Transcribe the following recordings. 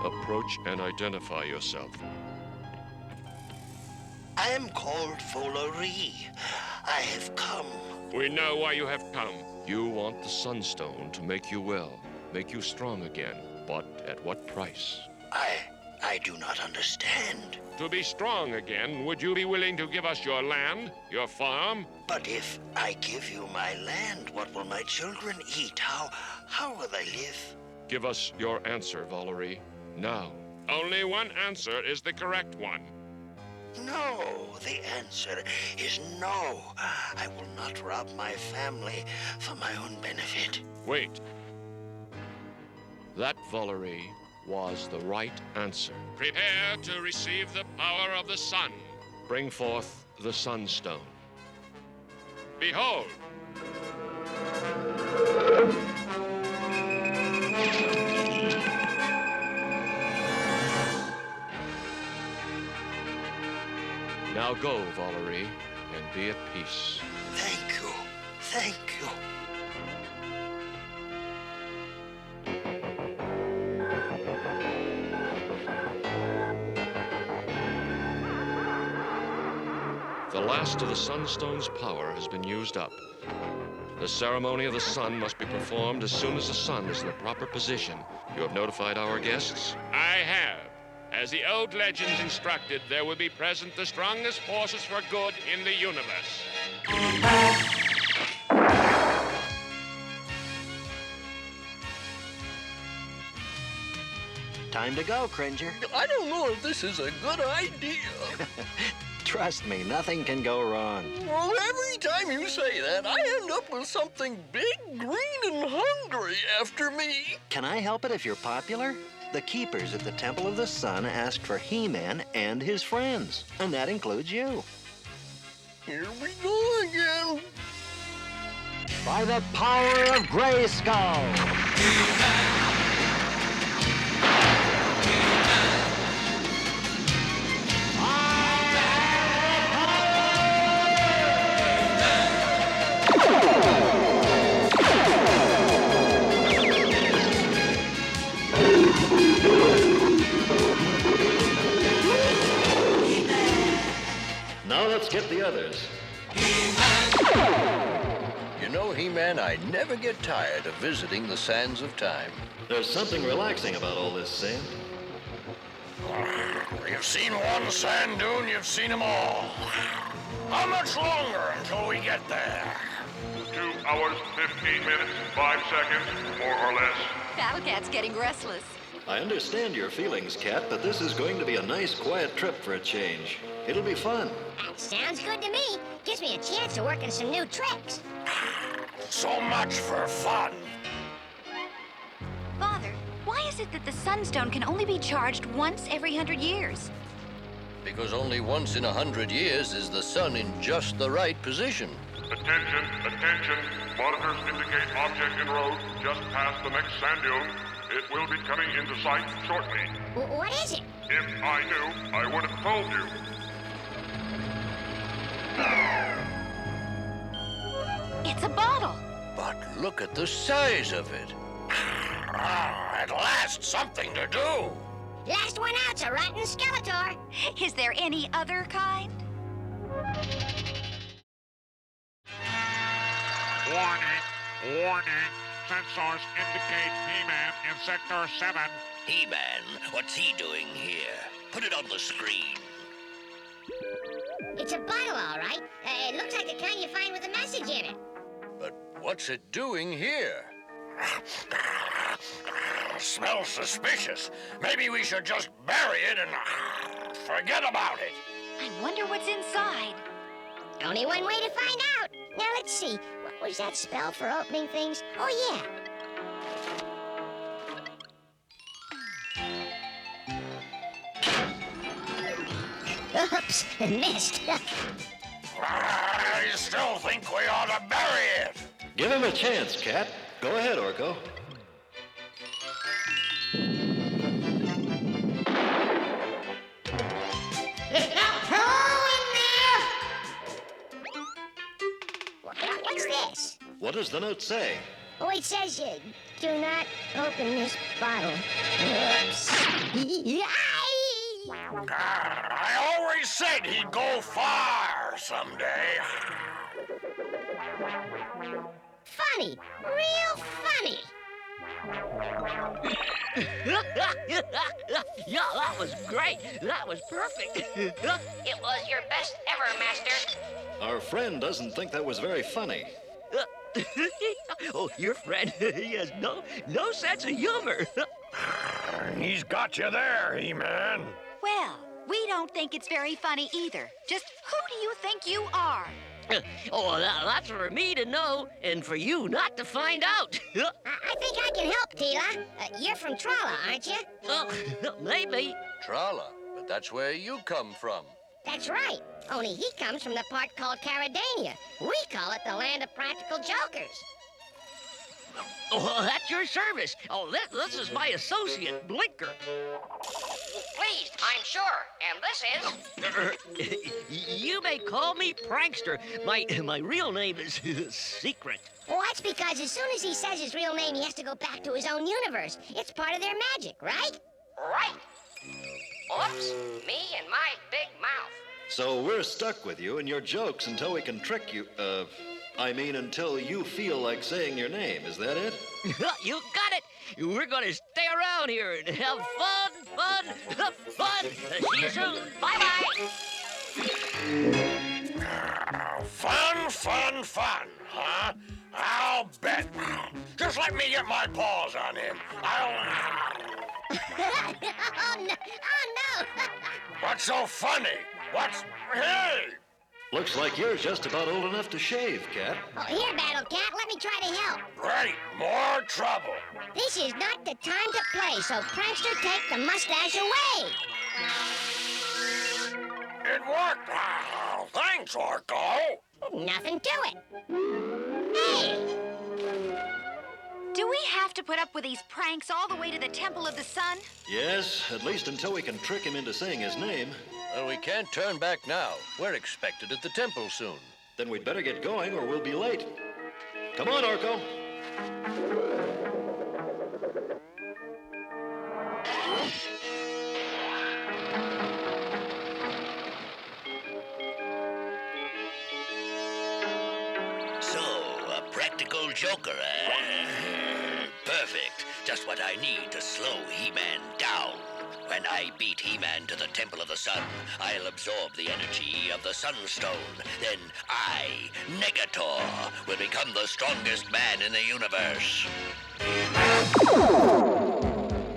Approach and identify yourself. I am called Volary. I have come. We know why you have come. You want the Sunstone to make you well, make you strong again. But at what price? I do not understand. To be strong again, would you be willing to give us your land, your farm? But if I give you my land, what will my children eat? How will they live? Give us your answer, Volary. Now. Only one answer is the correct one. No, the answer is no. I will not rob my family for my own benefit. Wait. That, Volary, was the right answer. Prepare to receive the power of the sun. Bring forth the Sunstone. Behold! Now go, Volary, and be at peace. Thank you. Thank you. The last of the Sunstone's power has been used up. The ceremony of the sun must be performed as soon as the sun is in the proper position. You have notified our guests? I have. As the old legends instructed, there will be present the strongest forces for good in the universe. Time to go, Cringer. I don't know if this is a good idea. Trust me, nothing can go wrong. Well, every time you say that, I end up with something big, green, and hungry after me. Can I help it if you're popular? The keepers at the Temple of the Sun asked for He-Man and his friends, and that includes you. Here we go again. By the power of Grayskull! Now let's get the others. You know, He-Man, I never get tired of visiting the sands of time. There's something relaxing about all this, Sam. You've seen one sand dune, you've seen them all. How much longer until we get there? 2 hours, 15 minutes, 5 seconds, more or less. Battle Cat's getting restless. I understand your feelings, Cat, but this is going to be a nice, quiet trip for a change. It'll be fun. Sounds good to me. Gives me a chance to work on some new tricks. So much for fun. Father, why is it that the Sunstone can only be charged once every 100 years? Because only once in 100 years is the sun in just the right position. Attention, attention. Monitors indicate object en route just past the next sand dune. It will be coming into sight shortly. What is it? If I knew, I would have told you. It's a bottle. But look at the size of it. At last, something to do. Last one out's a rotten Skeletor. Is there any other kind? Warning, warning. Sensors indicate He-Man in Sector 7. He-Man, what's he doing here? Put it on the screen. It's a bottle, all right. It looks like the kind you find with a message in it. But what's it doing here? Smells suspicious. Maybe we should just bury it and forget about it. I wonder what's inside. Only one way to find out. Now, let's see. What was that spell for opening things? Oh, yeah. Oops, missed. I still think we ought to bury it. Give him a chance, Cat. Go ahead, Orko. What's this? What does the note say? Oh, it says do not open this bottle. Oops. I always said he'd go far someday. Funny. Real funny. Yeah, that was great. That was perfect. It was your best ever, Master. Our friend doesn't think that was very funny. Oh, your friend, he has no sense of humor. He's got you there, He-Man. Well, we don't think it's very funny either. Just who do you think you are? Oh, that's for me to know and for you not to find out. I think I can help, Teela. You're from Trolla, aren't you? Oh, maybe. Trolla, but that's where you come from. That's right. Only he comes from the part called Caradania. We call it the land of practical jokers. Oh, at your service. Oh, this is my associate, Blinker. Pleased, I'm sure. And this is... You may call me Prankster. My real name is Secret. Well, that's because as soon as he says his real name, he has to go back to his own universe. It's part of their magic, right? Right. Oops, me and my big mouth. So we're stuck with you and your jokes until we can trick you, until you feel like saying your name. Is that it? You got it. We're gonna stay around here and have fun. See you soon. Bye-bye. Fun, huh? I'll bet. Just let me get my paws on him. Oh, no. What's so funny? Hey! Looks like you're just about old enough to shave, Cat. Oh, here, Battle Cat, let me try to help. Great, more trouble. This is not the time to play, so Prankster, take the mustache away. It worked. Thanks, Orko. Nothing to it. Hey! Do we have to put up with these pranks all the way to the Temple of the Sun? Yes, at least until we can trick him into saying his name. Well, we can't turn back now. We're expected at the temple soon. Then we'd better get going or we'll be late. Come on, Orko. So, a practical joker, eh? Perfect. Just what I need to slow He-Man down. When I beat He-Man to the Temple of the Sun, I'll absorb the energy of the Sunstone. Then I, Negator, will become the strongest man in the universe.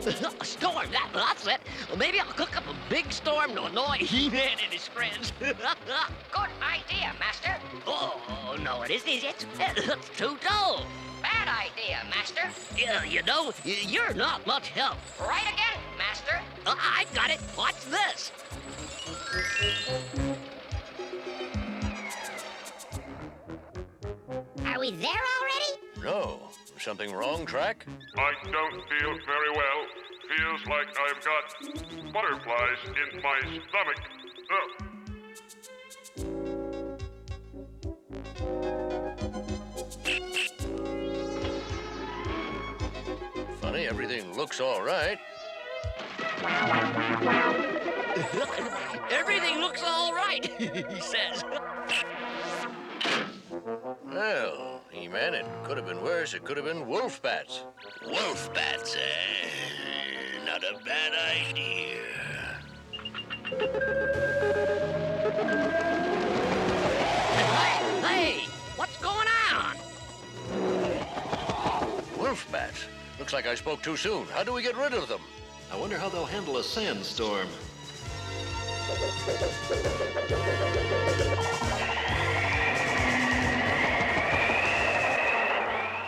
A storm, that's it. Well, maybe I'll cook up a big storm to annoy He-Man and his friends. Good idea, Master. Oh, no, it isn't. It's too dull. Bad idea, Master. Yeah, you're not much help. Right again, Master. I've got it. Watch this. Are we there already? No. Something wrong, Track? I don't feel very well. Feels like I've got butterflies in my stomach. Ugh. Funny, everything looks all right. Everything looks all right, he says. Well, He-Man, it could have been worse. It could have been wolf bats. Wolf bats, eh? Not a bad idea. Hey, what's going on? Wolf bats? Looks like I spoke too soon. How do we get rid of them? I wonder how they'll handle a sandstorm.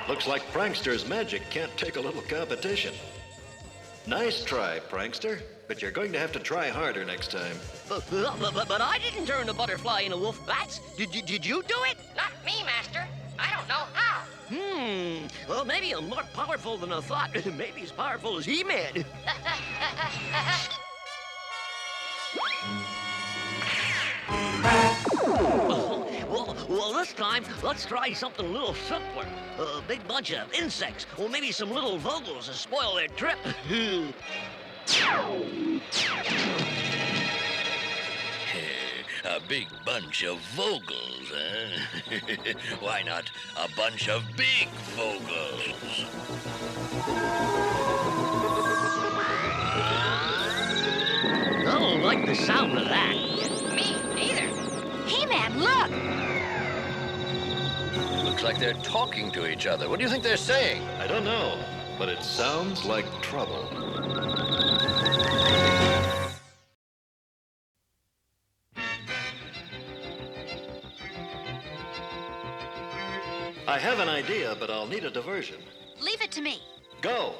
Looks like Prankster's magic can't take a little competition. Nice try, Prankster, but you're going to have to try harder next time. But I didn't turn the butterfly into wolf bats. Did you do it? Not me, Master. I don't know how. Well, maybe I'm more powerful than I thought. Maybe as powerful as He-Man. Well, this time, let's try something a little simpler. A big bunch of insects, or maybe some little vogels to spoil their trip. A big bunch of vogels, eh? Why not a bunch of big vogels? I don't like the sound of that. Me neither. He-Man, look! Looks like they're talking to each other. What do you think they're saying? I don't know, but it sounds like trouble. I have an idea, but I'll need a diversion. Leave it to me. Go!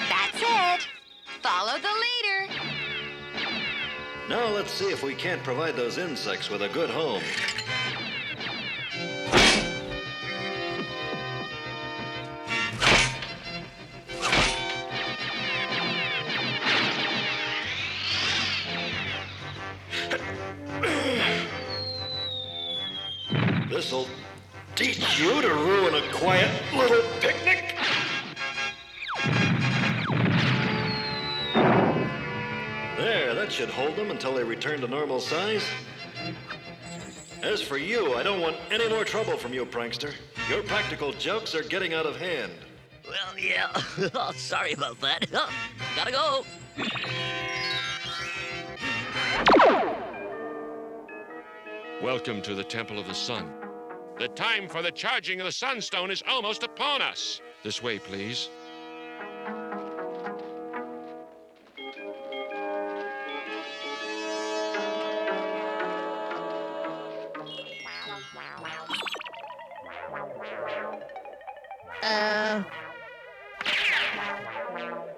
That's it. Follow the leader. Now let's see if we can't provide those insects with a good home. This'll teach you to ruin a quiet little picnic. There, that should hold them until they return to normal size. As for you, I don't want any more trouble from you, prankster. Your practical jokes are getting out of hand. Well, yeah. Oh, sorry about that. Gotta go. Welcome to the Temple of the Sun. The time for the charging of the Sunstone is almost upon us. This way, please.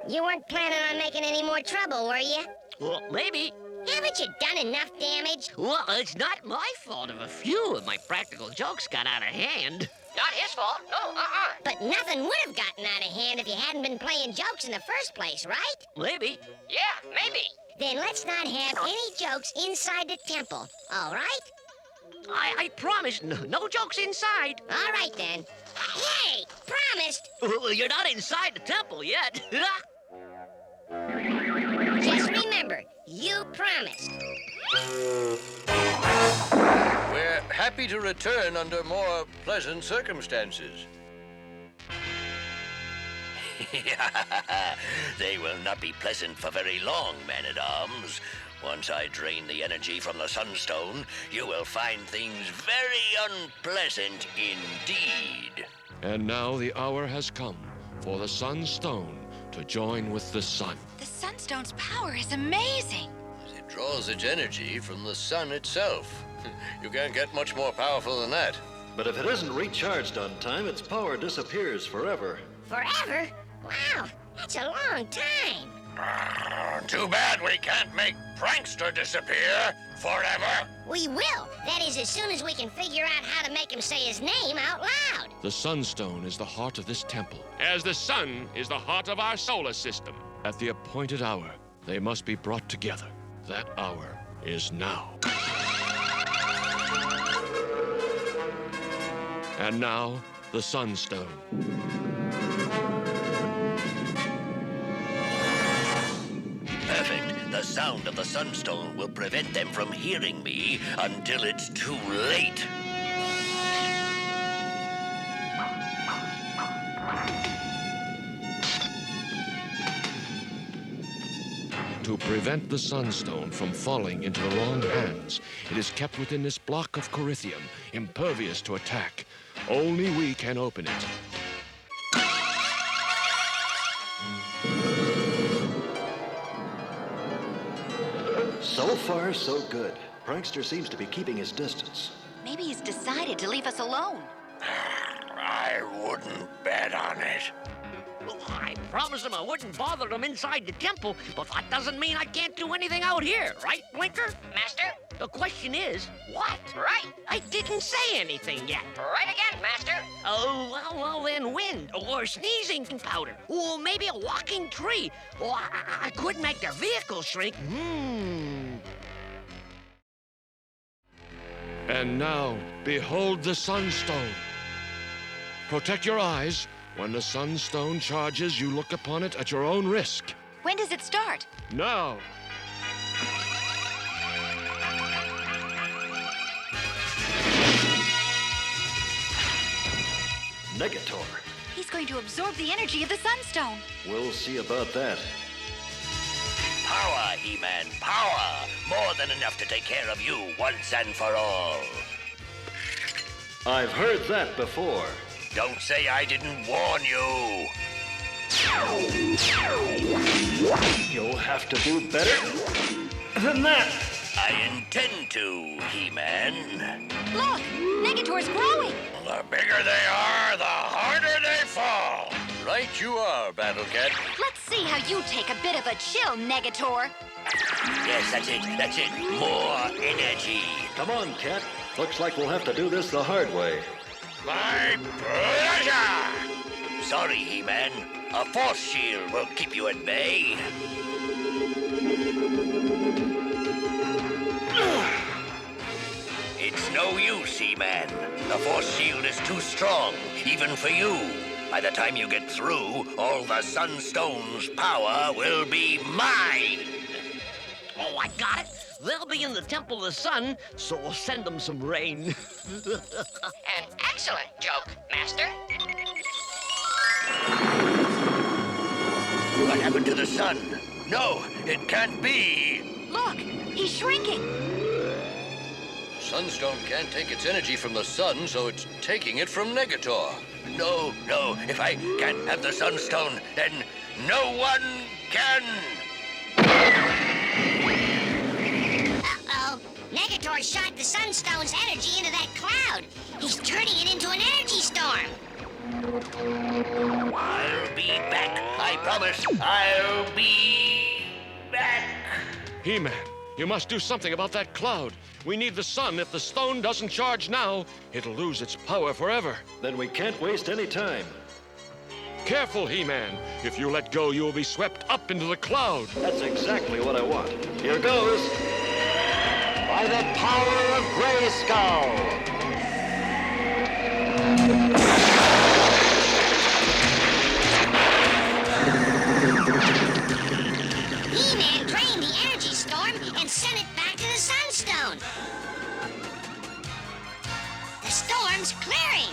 You weren't planning on making any more trouble, were you? Well, maybe. Haven't you done enough damage? Well, it's not my fault if a few of my practical jokes got out of hand. Not his fault. No, But nothing would have gotten out of hand if you hadn't been playing jokes in the first place, right? Maybe. Yeah, maybe. Then let's not have any jokes inside the temple, all right? I promise, no jokes inside. All right, then. Hey, promised. Well, you're not inside the temple yet. Just remember, you promised. We're happy to return under more pleasant circumstances. They will not be pleasant for very long, man-at-arms. Once I drain the energy from the Sunstone, you will find things very unpleasant indeed. And now the hour has come for the Sunstone to join with the sun. The Sunstone's power is amazing. It draws its energy from the sun itself. You can't get much more powerful than that. But if it isn't recharged on time, its power disappears forever. Forever? Wow, that's a long time. Too bad we can't make Prankster disappear forever. We will. That is, as soon as we can figure out how to make him say his name out loud. The Sunstone is the heart of this temple, as the sun is the heart of our solar system. At the appointed hour, they must be brought together. That hour is now. And now, the Sunstone. Perfect. The sound of the Sunstone will prevent them from hearing me until it's too late. To prevent the Sunstone from falling into the wrong hands, it is kept within this block of Corithium, impervious to attack. Only we can open it. So far, so good. Prankster seems to be keeping his distance. Maybe he's decided to leave us alone. I wouldn't bet on it. I promised him I wouldn't bother them inside the temple, but that doesn't mean I can't do anything out here, right, Blinker? Master, The question is, what? Right. I didn't say anything yet. Right again, Master. Oh, well, then wind, or sneezing powder, or maybe a walking tree, or I could make their vehicle shrink. And now, behold the Sunstone. Protect your eyes. When the Sunstone charges, you look upon it at your own risk. When does it start? Now. Negator. He's going to absorb the energy of the Sunstone. We'll see about that. Power, He-Man, power! More than enough to take care of you once and for all. I've heard that before. Don't say I didn't warn you. You'll have to do better than that. I intend to, He-Man. Look, Negator's growing. The bigger they are, the harder they fall. Right you are, Battle Cat. Let's see how you take a bit of a chill, Negator. Yes, that's it. That's it. More energy. Come on, Cat. Looks like we'll have to do this the hard way. My pleasure. Sorry, He-Man. A force shield will keep you at bay. It's no use, He-Man. The force shield is too strong, even for you. By the time you get through, all the Sunstone's power will be mine. Oh, I got it. They'll be in the Temple of the Sun, so we'll send them some rain. An excellent joke, Master. What happened to the sun? No, it can't be. Look, he's shrinking. Sunstone can't take its energy from the sun, so it's taking it from Negator. No, if I can't have the Sunstone, then no one can. Uh-oh. Negator shot the Sunstone's energy into that cloud. He's turning it into an energy storm. I'll be back. I promise. I'll be back. He-Man, you must do something about that cloud. We need the sun. If the stone doesn't charge now, it'll lose its power forever. Then we can't waste any time. Careful, He-Man. If you let go, you'll be swept up into the cloud. That's exactly what I want. Here goes. By the power of Grayskull. He-Man drained the energy storm and sent it back to the Sunstone. The storm's clearing.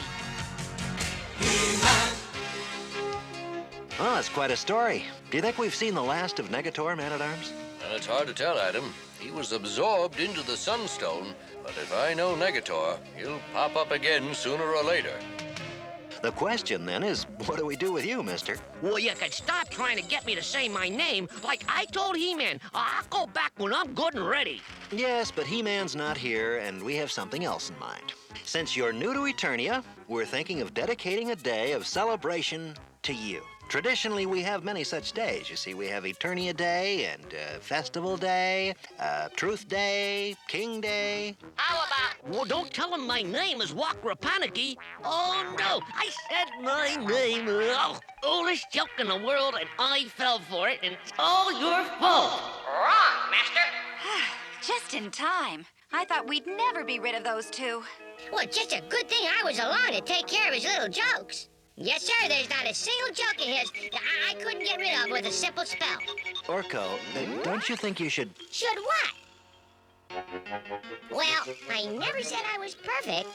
Oh, that's quite a story. Do you think we've seen the last of Negator, Man-at-Arms? It's hard to tell, Adam. He was absorbed into the Sunstone, but if I know Negator, he'll pop up again sooner or later. The question, then, is what do we do with you, mister? Well, you could stop trying to get me to say my name like I told He-Man. I'll go back when I'm good and ready. Yes, but He-Man's not here, and we have something else in mind. Since you're new to Eternia, we're thinking of dedicating a day of celebration to you. Traditionally, we have many such days. You see, we have Eternia Day and Festival Day, Truth Day, King Day. How about... Well, don't tell him my name is Wakrapaniki. Oh, no, I said my name. Oh, oldest joke in the world, and I fell for it, and it's all your fault. Wrong, Master. Just in time. I thought we'd never be rid of those two. Well, it's just a good thing I was along to take care of his little jokes. Yes, sir, there's not a single joke of his that I couldn't get rid of with a simple spell. Orko, don't you think you should... Should what? Well, I never said I was perfect.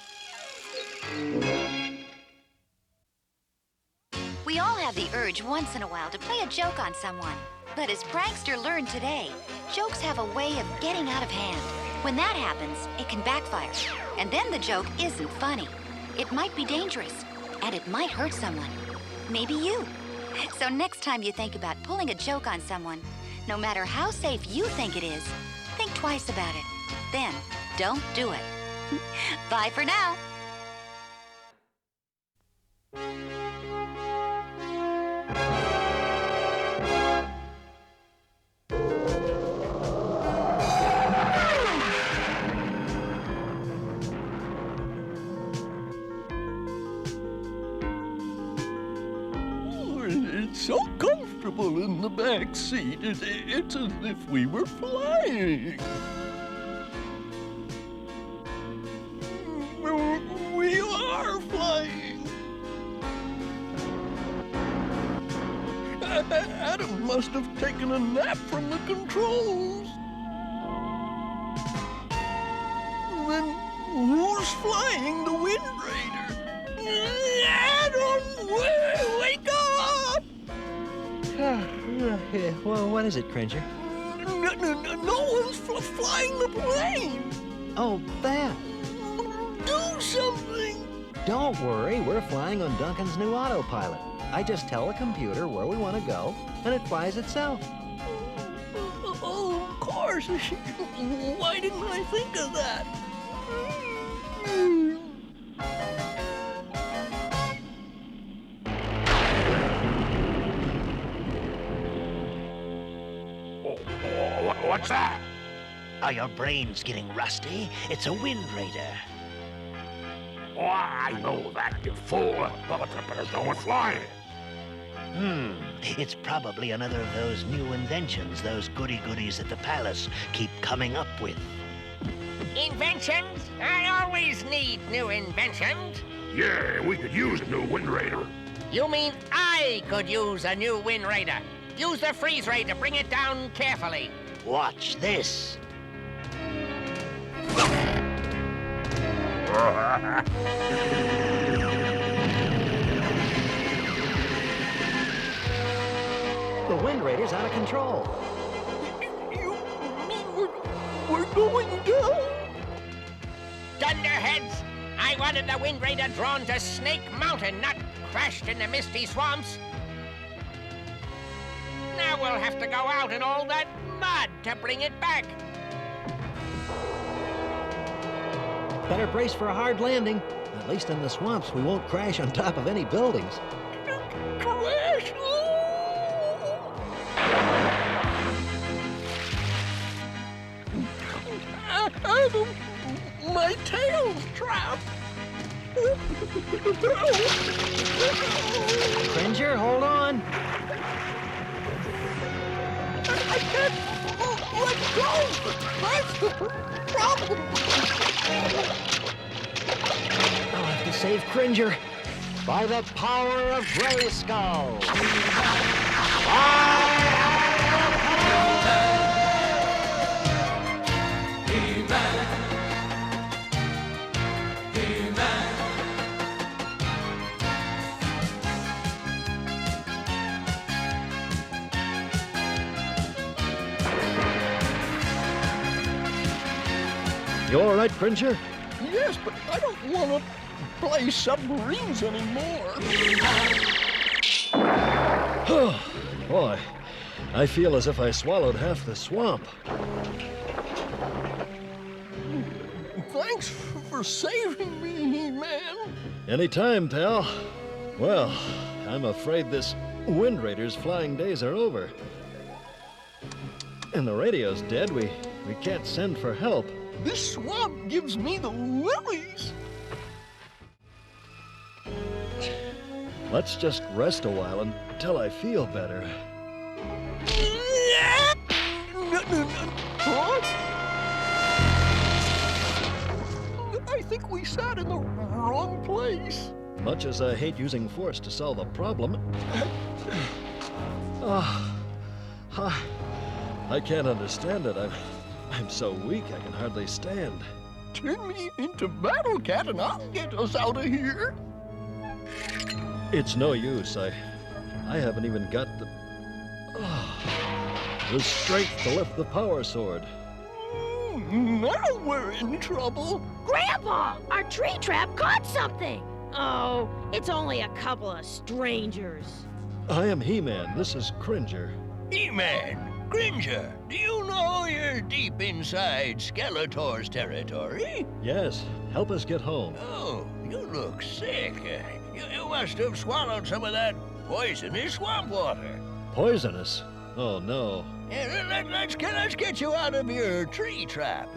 We all have the urge once in a while to play a joke on someone. But as Prankster learned today, jokes have a way of getting out of hand. When that happens, it can backfire. And then the joke isn't funny. It might be dangerous. And it might hurt someone. Maybe you. So next time you think about pulling a joke on someone, no matter how safe you think it is, think twice about it. Then, don't do it. Bye for now. the back seat. It's as if we were flying. We are flying. Adam must have taken a nap from the controls. Then who's flying the Wind Raider? Adam, wake up! Well, what is it, Cringer? No one's flying the plane. Oh, that. Do something. Don't worry, we're flying on Duncan's new autopilot. I just tell the computer where we want to go, and it flies itself. Oh, of course. Why didn't I think of that? What's that? Are your brains getting rusty? It's a Wind Raider. Oh, I know that, you fool. But there's no one flying. It's probably another of those new inventions those goody-goodies at the palace keep coming up with. Inventions? I always need new inventions. Yeah, we could use a new Wind Raider. You mean I could use a new Wind Raider? Use the freeze ray to bring it down carefully. Watch this. The Wind Raider's out of control. You mean we're going down? Dunderheads! I wanted the Wind Raider drawn to Snake Mountain, not crashed in the misty swamps. Now we'll have to go out in all that mud to bring it back. Better brace for a hard landing. At least in the swamps, we won't crash on top of any buildings. Crash! Adam, my tail's trapped. Cringer, hold on. I can't let go. That's the problem. I'll have to save Cringer by the power of Grayskull. You all right, Cringer? Yes, but I don't want to play submarines anymore. Oh, boy, I feel as if I swallowed half the swamp. Thanks for saving me, man. Anytime, pal. Well, I'm afraid this Wind Raider's flying days are over. And the radio's dead. We can't send for help. This swamp gives me the willies. Let's just rest a while until I feel better. Huh? I think we sat in the wrong place. Much as I hate using force to solve a problem, I can't understand it. I'm so weak I can hardly stand. Turn me into Battle Cat and I'll get us out of here. It's no use. I haven't even got the strength to lift the power sword. Now we're in trouble. Grandpa, our tree trap caught something. Oh, it's only a couple of strangers. I am He-Man. This is Cringer. He-Man, Cringer, do you know you're deep inside Skeletor's territory? Yes, help us get home. Oh, you look sick. You must have swallowed some of that poisonous swamp water. Poisonous? Oh, no. Yeah, let's get you out of your tree trap.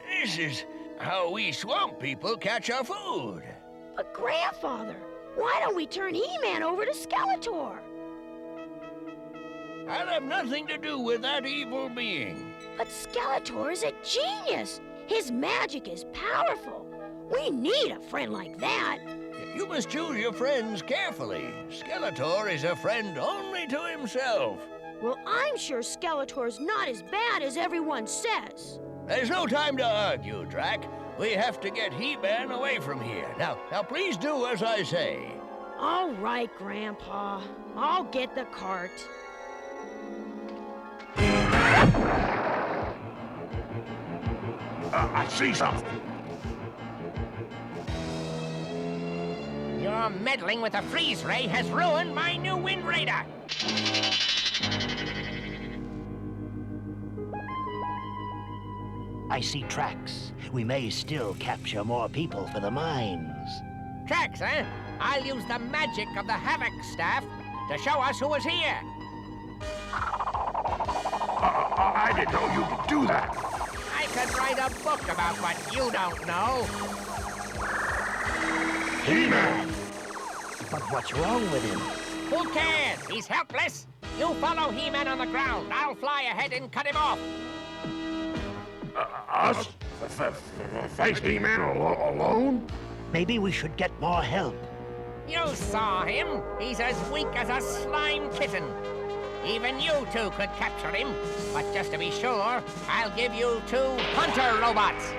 This is how we swamp people catch our food. But Grandfather, Why don't we turn He-Man over to Skeletor? I'll have nothing to do with that evil being. But Skeletor is a genius. His magic is powerful. We need a friend like that. You must choose your friends carefully. Skeletor is a friend only to himself. Well, I'm sure Skeletor's not as bad as everyone says. There's no time to argue, Drac. We have to get He-Man away from here. Now, please do as I say. All right, Grandpa. I'll get the cart. I see something. Your meddling with the freeze ray has ruined my new Wind Raider. I see tracks. We may still capture more people for the mines. Tracks, eh? I'll use the magic of the Havoc Staff to show us who was here. I didn't know you could do that. I could write a book about what you don't know. He-Man! But what's wrong with him? Who cares? He's helpless. You follow He-Man on the ground. I'll fly ahead and cut him off. Us? Face He-Man alone? Maybe we should get more help. You saw him. He's as weak as a slime kitten. Even you two could capture him. But just to be sure, I'll give you 2 hunter robots.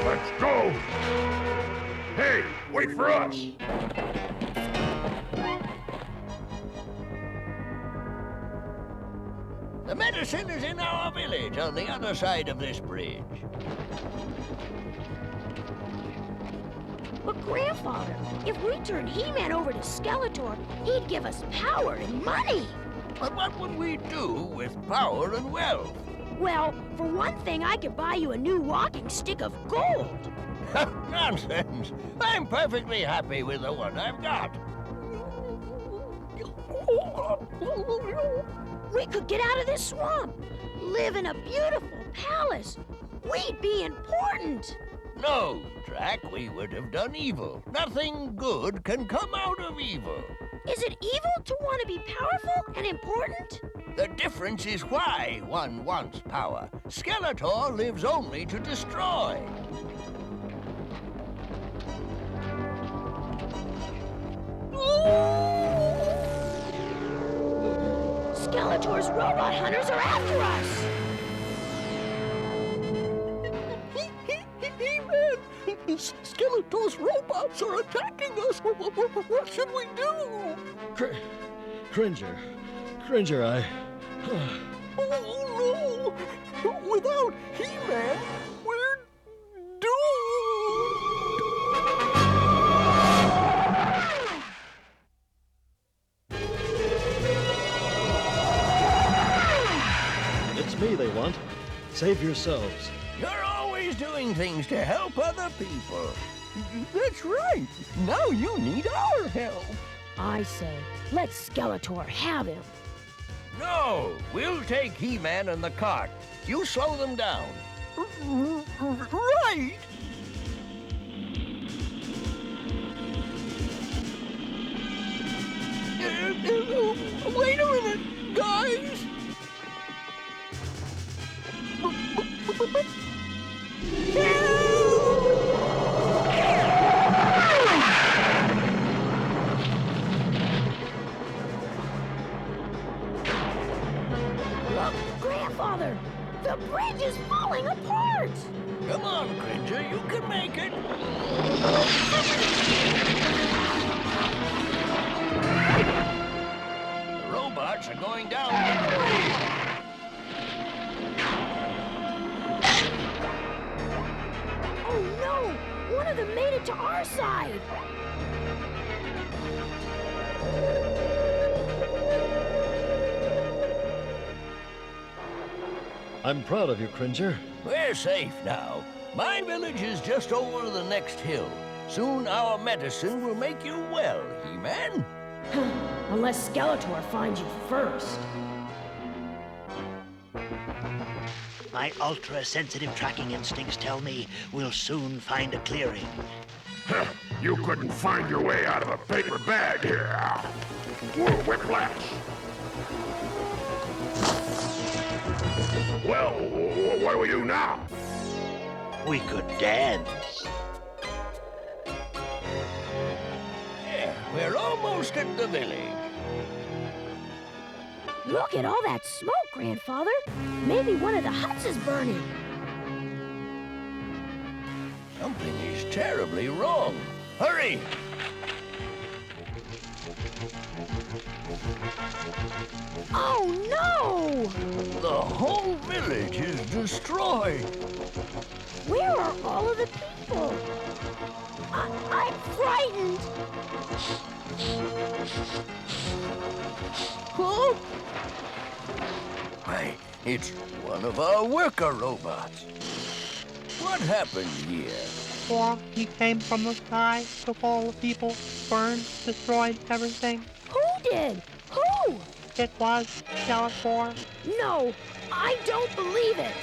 Let's go! Hey, wait for us! The medicine is in our village on the other side of this bridge. But Grandfather, if we turned He-Man over to Skeletor, he'd give us power and money. But what would we do with power and wealth? Well, for one thing, I could buy you a new walking stick of gold. Nonsense! I'm perfectly happy with the one I've got. We could get out of this swamp, live in a beautiful palace. We'd be important. No, Drac, we would have done evil. Nothing good can come out of evil. Is it evil to want to be powerful and important? The difference is why one wants power. Skeletor lives only to destroy. Skeletor's robot hunters are after us. Skeletor's robots are attacking us. What should we do? Cringer, I... Oh, no! Without He-Man, we're doomed! It's me they want. Save yourselves. You're always doing things to help other people. That's right. Now you need our help. I say, let Skeletor have him. No, we'll take He-Man and the cart. You slow them down. Right. Wait a minute, guys. Look, Grandfather, the bridge is falling apart. Come on, Cringer, you can make it. The robots are going down the way. Oh no! One of them made it to our side! I'm proud of you, Cringer. We're safe now. My village is just over the next hill. Soon our medicine will make you well, He-Man. Unless Skeletor finds you first. My ultra-sensitive tracking instincts tell me we'll soon find a clearing. You couldn't find your way out of a paper bag here. Whoa, whiplash. Well, what do we do now? We could dance. Yeah, we're almost at the village. Look at all that smoke, Grandfather. Maybe one of the huts is burning. Something is terribly wrong. Hurry! Oh, no! The whole village is destroyed. Where are all of the people? I'm frightened. Huh? Why, it's one of our worker robots. What happened here? Or he came from the sky, took all the people, burned, destroyed everything. Who did? Who? It was Skeletor. No, I don't believe it.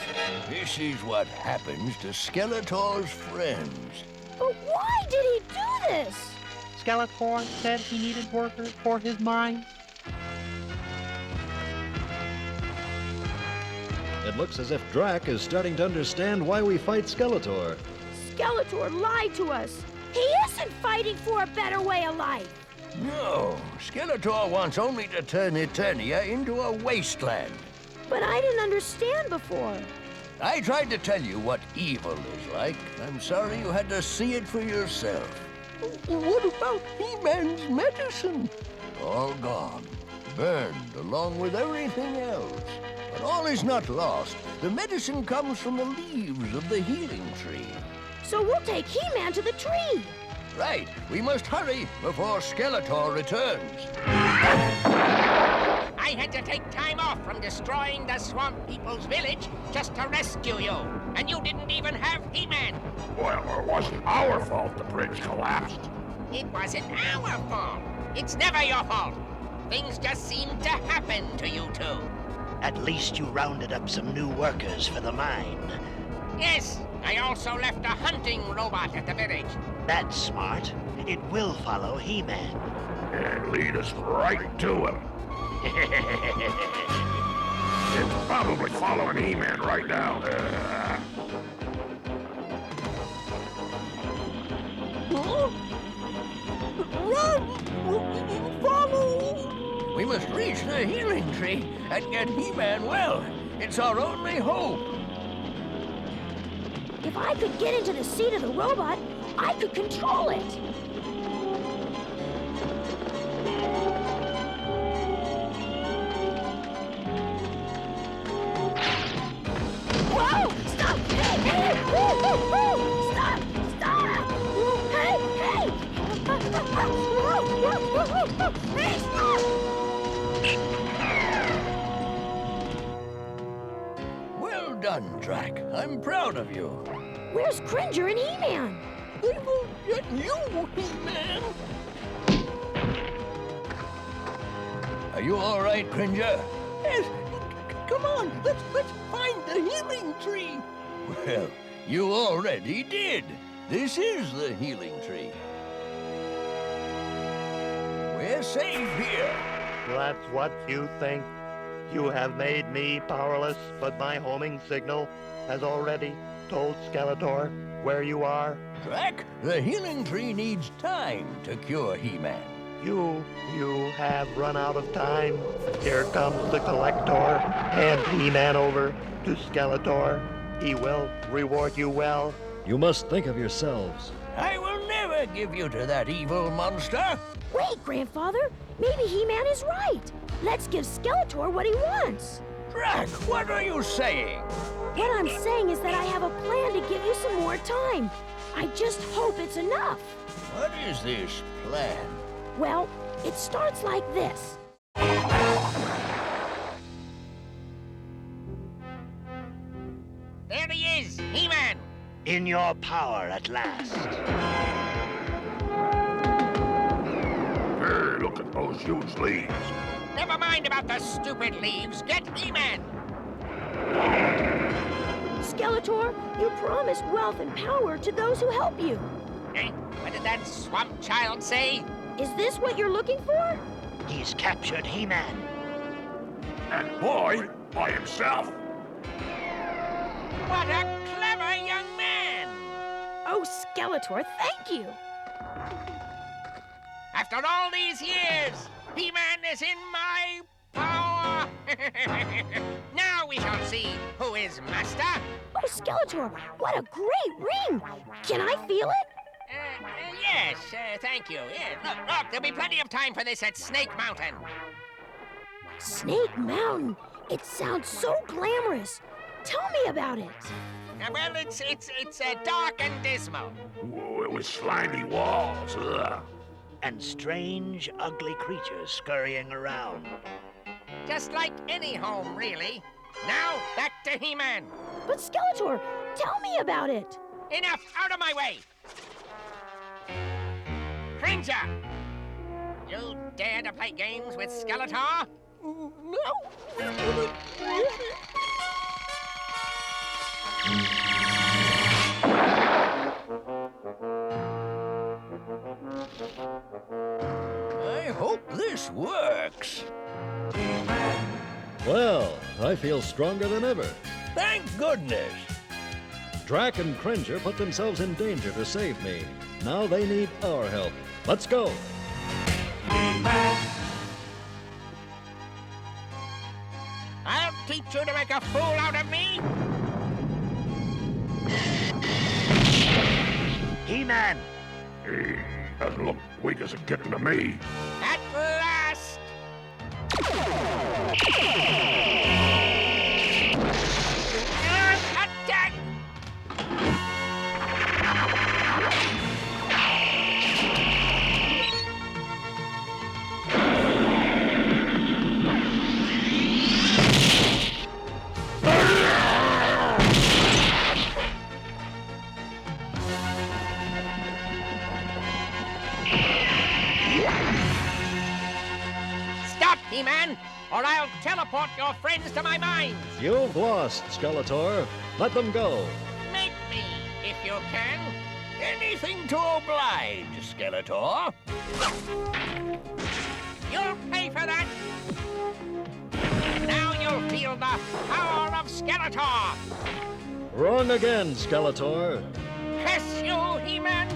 This is what happens to Skeletor's friends. But why did he do this? Skeletor said he needed workers for his mine. It looks as if Drac is starting to understand why we fight Skeletor. Skeletor lied to us. He isn't fighting for a better way of life. No, Skeletor wants only to turn Eternia into a wasteland. But I didn't understand before. I tried to tell you what evil is like. I'm sorry you had to see it for yourself. What about He-Man's medicine? All gone. Burned along with everything else. But all is not lost. The medicine comes from the leaves of the healing tree. So we'll take He-Man to the tree. Right. We must hurry before Skeletor returns. I had to take time off from destroying the Swamp People's village just to rescue you. And you didn't even have He-Man. Well, it wasn't our fault the bridge collapsed. It wasn't our fault. It's never your fault. Things just seem to happen to you two. At least you rounded up some new workers for the mine. Yes, I also left a hunting robot at the village. That's smart. It will follow He-Man. And lead us right to him. It's probably following He-Man right now. Run! Follow! We must reach the healing tree and get He-Man well. It's our only hope. If I could get into the seat of the robot, I could control it. Whoa! Stop! Hey! Hey! Whoa, whoa, whoa. Stop! Stop! Hey! Hey! Whoa, whoa, whoa, whoa. Hey! Stop! Well done, Drac. I'm proud of you. Where's Cringer and He-Man? We will get you, He-Man. Are you all right, Cringer? Yes. Come on, let's find the healing tree. Well, you already did. This is the healing tree. We're safe here. That's what you think. You have made me powerless, but my homing signal has already told Skeletor where you are. Drac, the healing tree needs time to cure He-Man. You have run out of time. Here comes the Collector. Hand He-Man over to Skeletor. He will reward you well. You must think of yourselves. I will never give you to that evil monster. Wait, Grandfather. Maybe He-Man is right. Let's give Skeletor what he wants. Drac, what are you saying? What I'm saying is that I have a plan to give you some more time. I just hope it's enough. What is this plan? Well, it starts like this. There he is, He-Man. In your power at last. Hey, look at those huge leaves. Never mind about the stupid leaves. Get He-Man. Skeletor, you promised wealth and power to those who help you. Eh? What did that swamp child say? Is this what you're looking for? He's captured He-Man. And boy, by himself. What a clever young man! Oh, Skeletor, thank you. After all these years, He-Man is in my power! Now we shall see who is master. Oh, Skeletor, what a great ring! Can I feel it? Yes, thank you. Yeah, look, there'll be plenty of time for this at Snake Mountain. Snake Mountain? It sounds so glamorous. Tell me about it. Well, it's dark and dismal. Whoa, with slimy walls. Ugh. And strange, ugly creatures scurrying around. Just like any home, really. Now, back to He-Man. But Skeletor, tell me about it. Enough! Out of my way! Cringer! You dare to play games with Skeletor? No. I hope this works. Well, I feel stronger than ever. Thank goodness. Drac and Cringer put themselves in danger to save me. Now they need our help. Let's go. I'll teach you to make a fool out of me! He-Man! He doesn't look weak as a kitten to me. At last! Attack! Stop, He-Man, or I'll teleport your friends to my mines! You've lost, Skeletor. Let them go. Make me, if you can. Anything to oblige, Skeletor. You'll pay for that! Now you'll feel the power of Skeletor! Wrong again, Skeletor. Curse you, He-Man!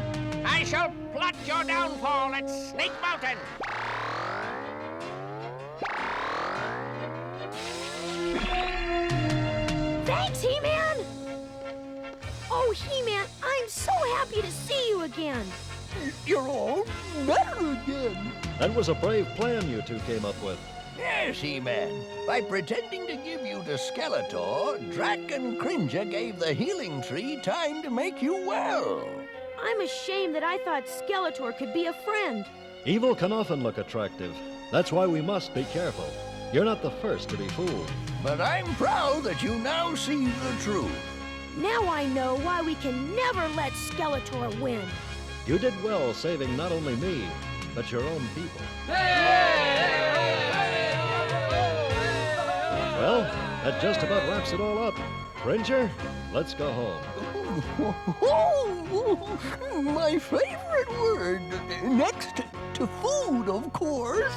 I shall plot your downfall at Snake Mountain! Thanks, He-Man! Oh, He-Man, I'm so happy to see you again. You're all better again. That was a brave plan you two came up with. Yes, He-Man. By pretending to give you to Skeletor, Drac and Cringer gave the healing tree time to make you well. I'm ashamed that I thought Skeletor could be a friend. Evil can often look attractive. That's why we must be careful. You're not the first to be fooled. But I'm proud that you now see the truth. Now I know why we can never let Skeletor win. You did well saving not only me, but your own people. Well, that just about wraps it all up. Cringer, let's go home. Oh, my favorite word. Next to food, of course.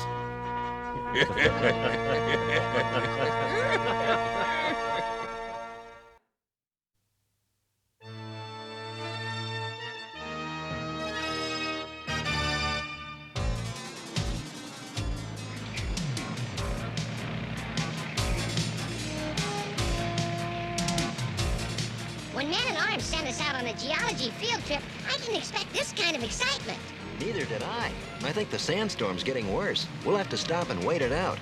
When Man-at-Arms sent us out on a geology field trip, I didn't expect this kind of excitement. Neither did I. I think the sandstorm's getting worse. We'll have to stop and wait it out.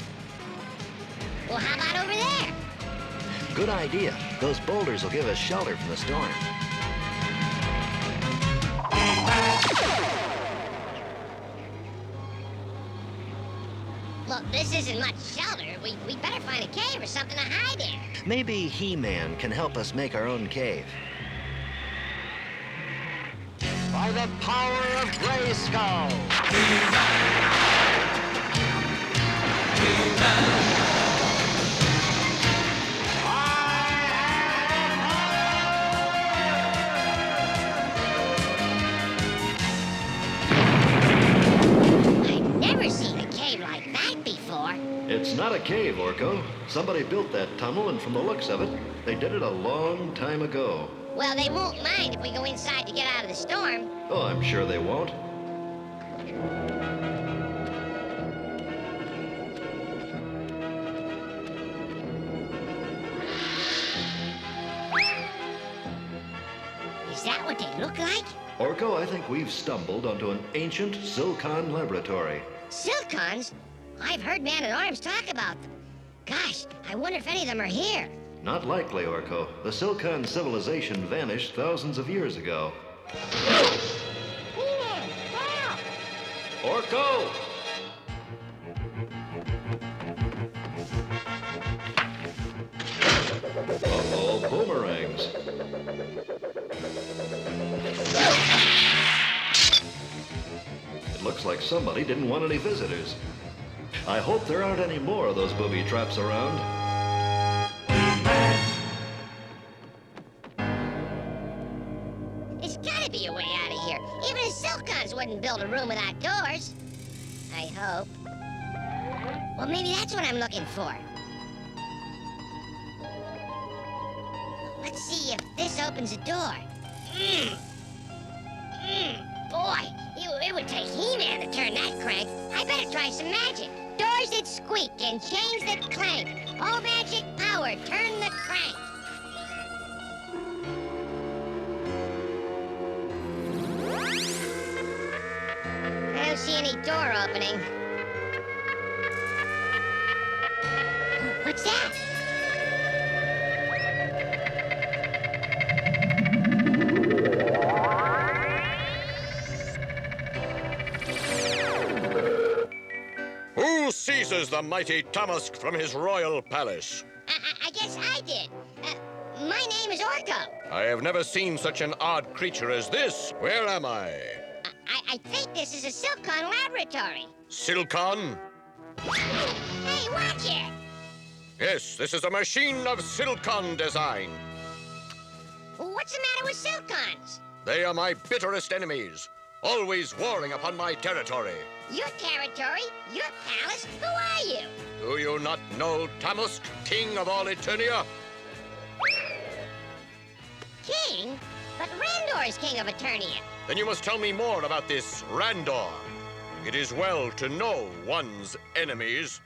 Well, how about over there? Good idea. Those boulders will give us shelter from the storm. Look, this isn't much shelter. We better find a cave or something to hide in. Maybe He-Man can help us make our own cave. By the power of Grayskull! not a cave, Orko. Somebody built that tunnel, and from the looks of it, they did it a long time ago. Well, they won't mind if we go inside to get out of the storm. Oh, I'm sure they won't. Is that what they look like? Orko, I think we've stumbled onto an ancient Silcon laboratory. Silcons? I've heard man-at-arms talk about them. Gosh, I wonder if any of them are here. Not likely, Orko. The Silcon civilization vanished thousands of years ago. Orko! Uh-oh, boomerangs. It looks like somebody didn't want any visitors. I hope there aren't any more of those booby traps around. There's gotta be a way out of here. Even the Silcons wouldn't build a room without doors. I hope. Well, maybe that's what I'm looking for. Let's see if this opens a door. Boy, it would take He-Man to turn that crank. I better try some magic. Doors that squeak and chains that clank. All magic power, turn the crank. I don't see any door opening. What's that? Who seizes the mighty Tamask from his royal palace? I guess I did. My name is Orko. I have never seen such an odd creature as this. Where am I? I think this is a Silcon laboratory. Silcon? Hey, watch it! Yes, this is a machine of Silcon design. What's the matter with Silcons? They are my bitterest enemies, always warring upon my territory. Your territory? Your palace? Who are you? Do you not know Tamask, king of all Eternia? King? But Randor is king of Eternia. Then you must tell me more about this Randor. It is well to know one's enemies.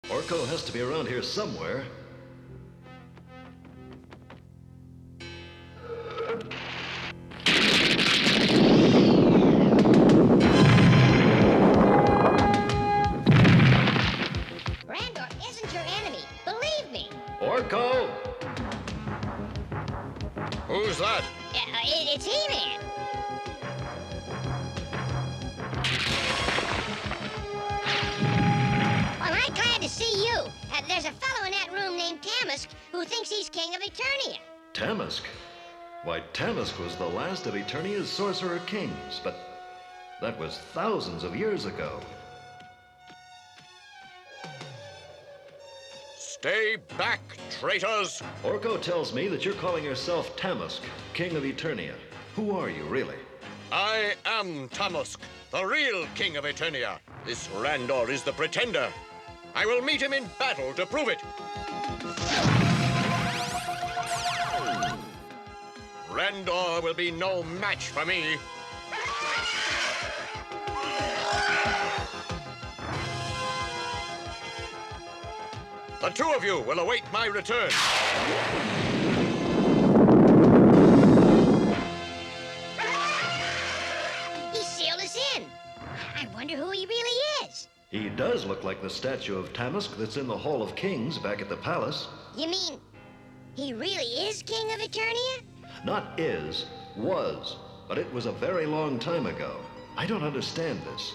Orko has to be around here somewhere. Randor isn't your enemy. Believe me. Orko! Who's that? It's He-Man. Well, I'm glad to see you. There's a fellow in that room named Tamask who thinks he's king of Eternia. Tamask? Why, Tamask was the last of Eternia's sorcerer kings, but that was thousands of years ago. Stay back, traitors! Orko tells me that you're calling yourself Tamask, king of Eternia. Who are you, really? I am Tamask, the real king of Eternia. This Randor is the pretender. I will meet him in battle to prove it. Randor will be no match for me. The two of you will await my return. He sealed us in. I wonder who he really is. He does look like the statue of Tamask that's in the Hall of Kings back at the palace. You mean he really is king of Eternia? Not is, was. But it was a very long time ago. I don't understand this.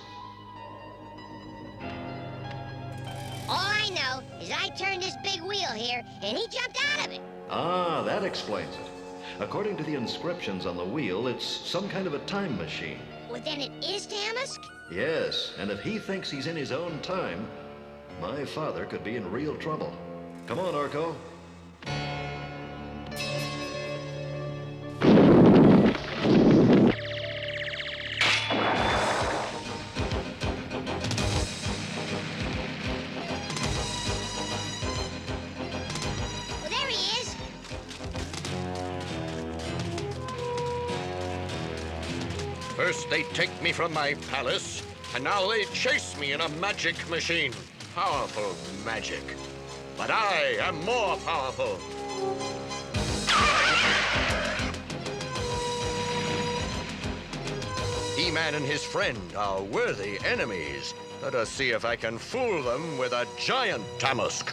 All I know is I turned this big wheel here, and he jumped out of it. Ah, that explains it. According to the inscriptions on the wheel, it's some kind of a time machine. Well, then it is Tamask? Yes, and if he thinks he's in his own time, my father could be in real trouble. Come on, Orko. First they take me from my palace, and now they chase me in a magic machine. Powerful magic. But I am more powerful. He-Man and his friend are worthy enemies. Let us see if I can fool them with a giant Tamask.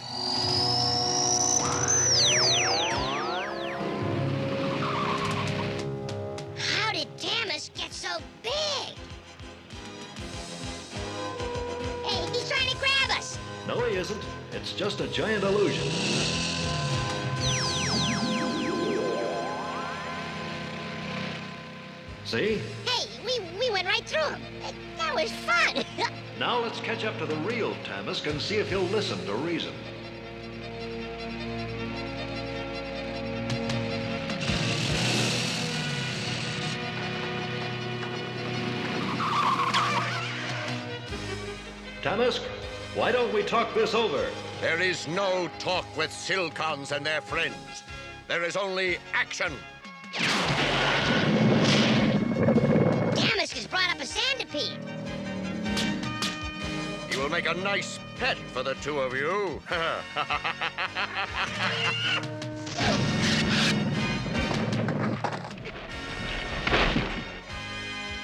How did Tamask get so big? Hey, he's trying to grab us. No, he isn't. It's just a giant illusion. See? Hey, we went right through him. That was fun. Now let's catch up to the real Tamask and see if he'll listen to reason. Tamask, why don't we talk this over? There is no talk with Silcons and their friends. There is only action. Tamask has brought up a centipede. He will make a nice pet for the two of you.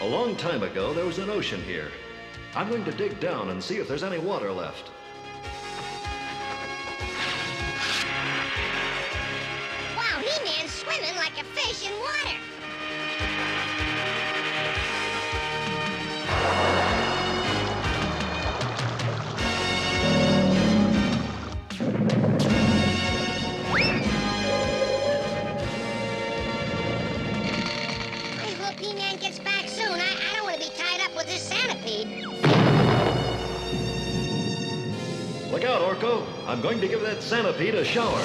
A long time ago, there was an ocean here. I'm going to dig down and see if there's any water left. Wow, He-Man's swimming like a fish in water. I hope He-Man gets back soon. I don't want to be tied up with this centipede. Look out, Orko. I'm going to give that centipede a shower.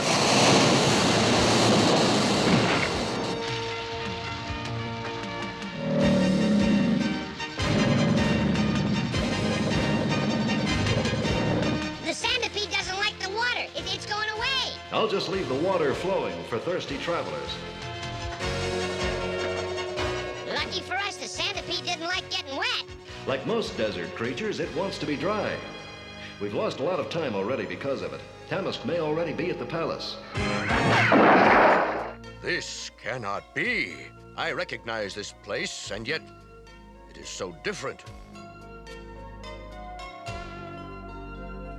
The centipede doesn't like the water. It's going away. I'll just leave the water flowing for thirsty travelers. Lucky for us, the centipede didn't like getting wet. Like most desert creatures, it wants to be dry. We've lost a lot of time already because of it. Tamask may already be at the palace. This cannot be. I recognize this place, and yet it is so different.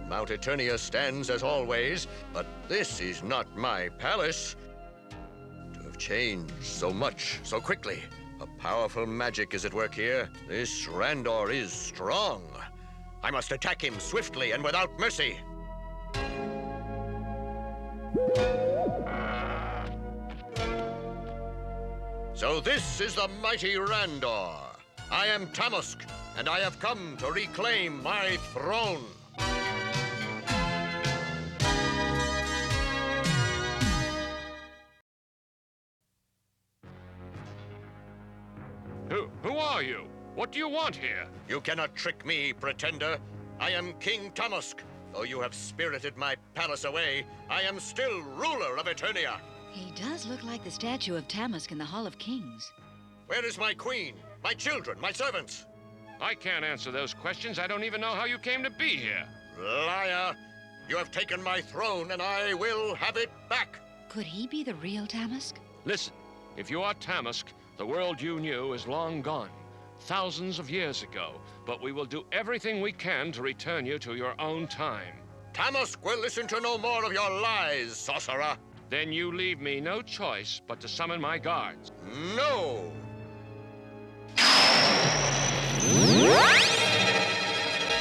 Mount Eternia stands as always, but this is not my palace. To have changed so much, so quickly. A powerful magic is at work here. This Randor is strong. I must attack him swiftly and without mercy. So this is the mighty Randor. I am Tamask, and I have come to reclaim my throne. Who are you? What do you want here? You cannot trick me, pretender. I am King Tamask. Though you have spirited my palace away, I am still ruler of Eternia. He does look like the statue of Tamask in the Hall of Kings. Where is my queen, my children, my servants? I can't answer those questions. I don't even know how you came to be here. Liar! You have taken my throne, and I will have it back. Could he be the real Tamask? Listen, if you are Tamask, the world you knew is long gone. Thousands of years ago, but we will do everything we can to return you to your own time. Tamask will listen to no more of your lies, sorcerer. Then you leave me no choice but to summon my guards. No!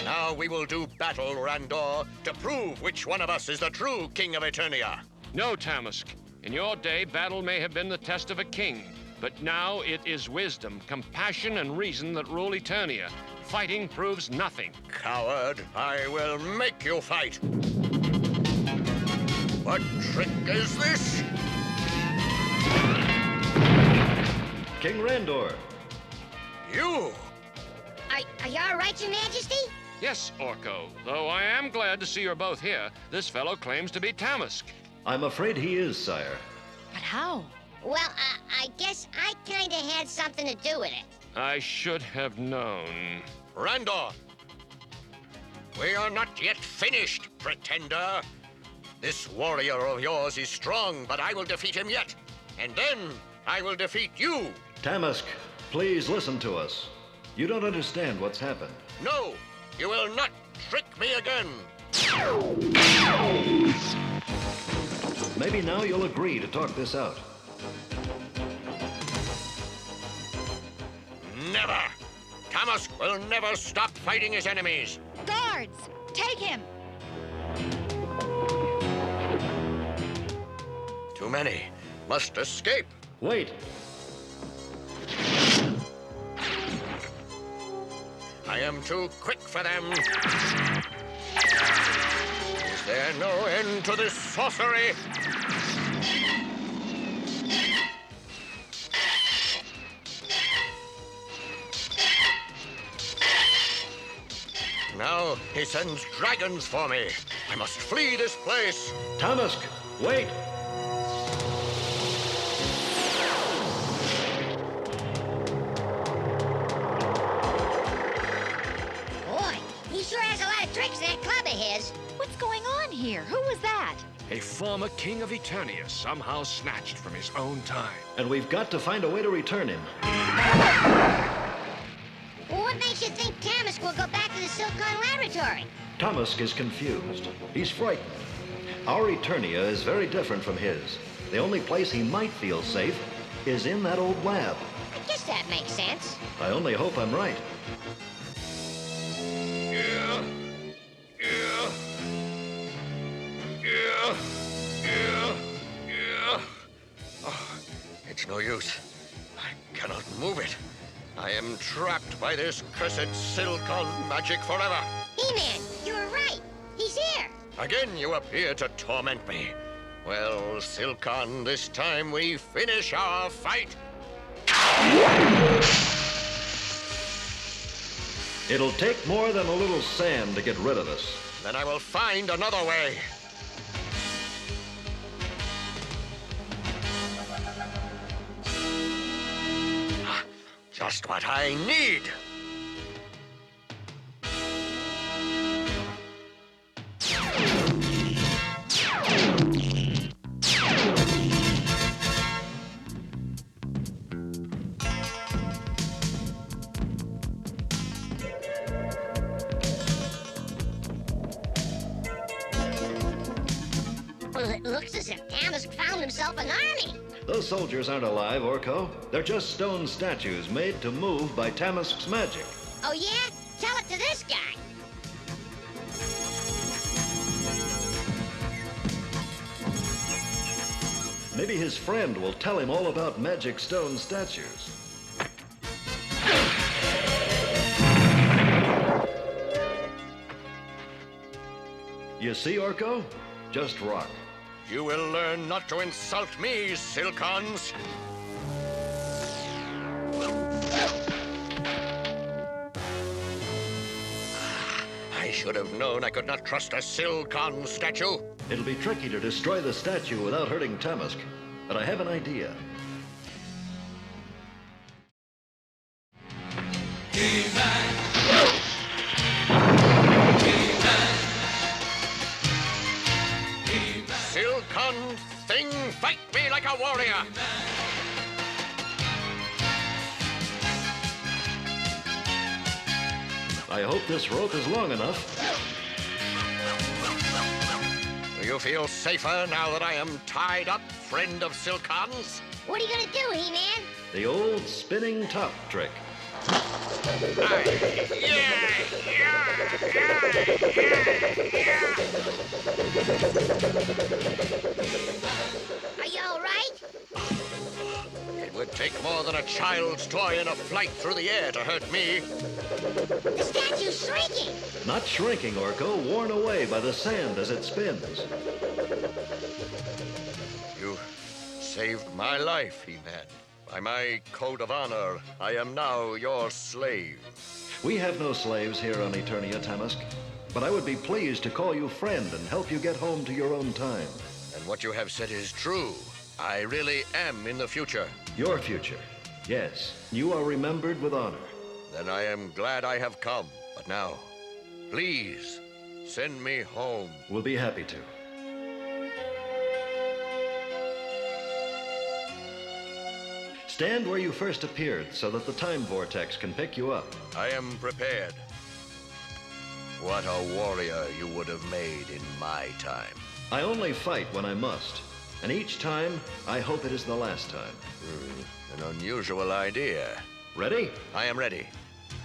Now we will do battle, Randor, to prove which one of us is the true king of Eternia. No, Tamask. In your day, battle may have been the test of a king. But now it is wisdom, compassion, and reason that rule Eternia. Fighting proves nothing. Coward, I will make you fight. What trick is this? King Randor. You! Are you all right, Your Majesty? Yes, Orko. Though I am glad to see you're both here. This fellow claims to be Tamask. I'm afraid he is, sire. But how? Well, I guess I kinda had something to do with it. I should have known. Randor! We are not yet finished, pretender. This warrior of yours is strong, but I will defeat him yet. And then I will defeat you. Tamask, please listen to us. You don't understand what's happened. No, you will not trick me again. Maybe now you'll agree to talk this out. Never! Tamask will never stop fighting his enemies. Guards, take him! Too many. Must escape. Wait. I am too quick for them. Is there no end to this sorcery? Now he sends dragons for me. I must flee this place. Tamask, wait! Boy, he sure has a lot of tricks in that club of his. What's going on here? Who was that? A former king of Eternia, somehow snatched from his own time. And we've got to find a way to return him. Well, what makes you think Tamask will go back to the Silcon laboratory? Tamask is confused. He's frightened. Our Eternia is very different from his. The only place he might feel safe is in that old lab. I guess that makes sense. I only hope I'm right. Oh, it's no use. I cannot move it. I am trapped by this cursed Silcon magic forever. He-Man, you were right. He's here. Again you appear to torment me. Well, Silcon, this time we finish our fight. It'll take more than a little sand to get rid of us. Then I will find another way. Just what I need. Well, it looks as if Tamask found himself an army. Those soldiers aren't alive, Orko. They're just stone statues made to move by Tamask's magic. Oh, yeah? Tell it to this guy. Maybe his friend will tell him all about magic stone statues. You see, Orko? Just rock. You will learn not to insult me, Silcons. I should have known I could not trust a Silcon statue. It'll be tricky to destroy the statue without hurting Tamask, but I have an idea. Silcon thing, fight me like a warrior. I hope this rope is long enough. Do you feel safer now that I am tied up, friend of Silcons? What are you gonna do, He-Man? The old spinning top trick. Are you all right? It would take more than a child's toy in a flight through the air to hurt me. The statue's shrinking. Not shrinking, Orko, worn away by the sand as it spins. You saved my life, He-Man. By my code of honor, I am now your slave. We have no slaves here on Eternia, Tamask, but I would be pleased to call you friend and help you get home to your own time. And what you have said is true. I really am in the future. Your future. Yes, you are remembered with honor. Then I am glad I have come. But now, please, send me home. We'll be happy to. Stand where you first appeared so that the time vortex can pick you up. I am prepared. What a warrior you would have made in my time. I only fight when I must, and each time, I hope it is the last time. An unusual idea. Ready? I am ready.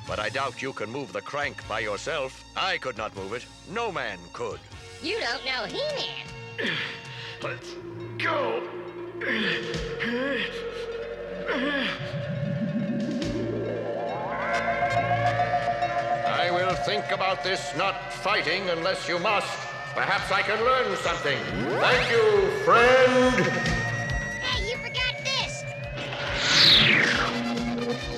But I doubt you can move the crank by yourself. I could not move it. No man could. You don't know He-Man. Let's go. I will think about this not fighting unless you must. Perhaps I can learn something. Thank you, friend. Hey, you forgot this.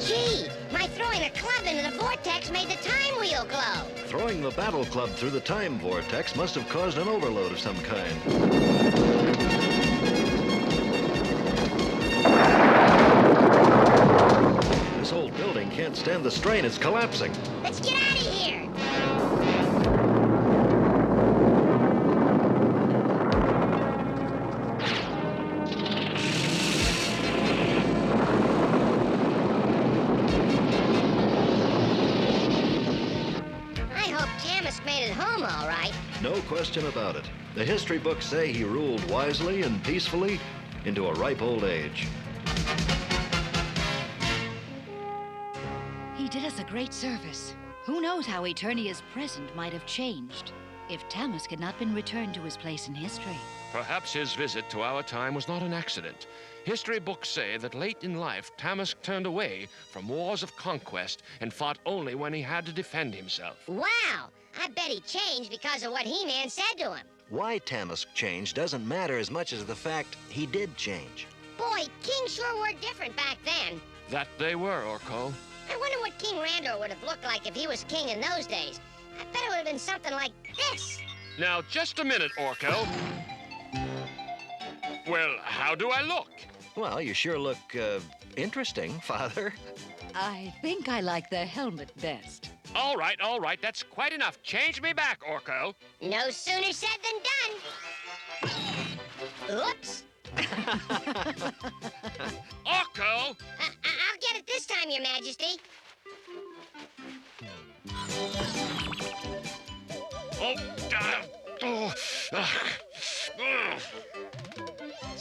Gee, my throwing a club into the vortex made the time wheel glow. Throwing the battle club through the time vortex must have caused an overload of some kind. This whole building can't stand the strain. It's collapsing. Let's get out of here. I hope Tamisk made it home all right. No question about it. The history books say he ruled wisely and peacefully into a ripe old age. He did us a great service. Who knows how Eternia's present might have changed if Tamisk had not been returned to his place in history. Perhaps his visit to our time was not an accident. History books say that late in life, Tamisk turned away from wars of conquest and fought only when he had to defend himself. Wow, I bet he changed because of what He-Man said to him. Why Tamisk changed doesn't matter as much as the fact he did change. Boy, kings sure were different back then. That they were, Orko. I wonder what King Randor would have looked like if he was king in those days. I bet it would have been something like this. Now, just a minute, Orko. Well, how do I look? Well, you sure look, interesting, Father. I think I like the helmet best. All right, that's quite enough. Change me back, Orko. No sooner said than done. Oops. Orko! I'll get it this time, Your Majesty.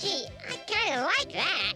Gee, I kind of like that.